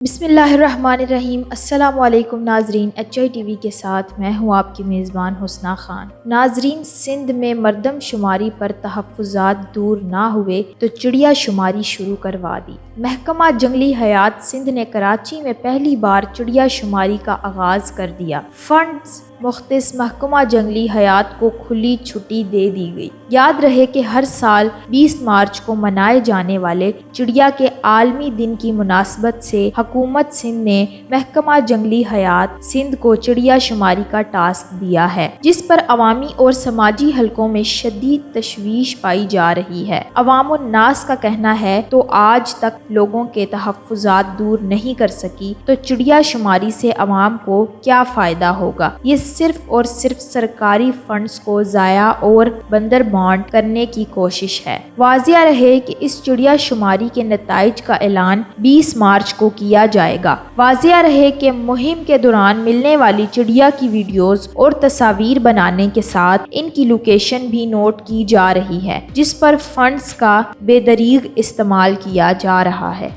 بسم اللہ الرحمن الرحیم۔ السلام علیکم ناظرین، HI TV کے ساتھ میں ہوں آپ کی میزبان حسنہ خان۔ ناظرین، سندھ میں مردم شماری پر تحفظات دور نہ ہوئے تو چڑیا شماری شروع کروا دی۔ محکمہ جنگلی حیات سندھ نے کراچی میں پہلی بار چڑیا شماری کا آغاز کر دیا۔ فنڈز مختص محکمہ جنگلی حیات کو کھلی چھٹی دے دی گئی۔ یاد رہے کہ ہر سال 20 مارچ کو منائے جانے والے چڑیا کے عالمی دن کی مناسبت سے حکومت سندھ نے محکمہ جنگلی حیات سندھ کو چڑیا شماری کا ٹاسک دیا ہے، جس پر عوامی اور سماجی حلقوں میں شدید تشویش پائی جا رہی ہے۔ عوام الناس کا کہنا ہے تو آج تک لوگوں کے تحفظات دور نہیں کر سکی تو چڑیا شماری سے عوام کو کیا فائدہ ہوگا؟ یہ صرف اور صرف سرکاری فنڈز کو ضائع اور بندر بانٹ کرنے کی کوشش ہے۔ واضح رہے کہ اس چڑیا شماری کے نتائج کا اعلان 20 مارچ کو کیا جائے گا۔ واضح رہے کہ مہم کے دوران ملنے والی چڑیا کی ویڈیوز اور تصاویر بنانے کے ساتھ ان کی لوکیشن بھی نوٹ کی جا رہی ہے، جس پر فنڈز کا بے دریغ استعمال کیا جا رہا ہے۔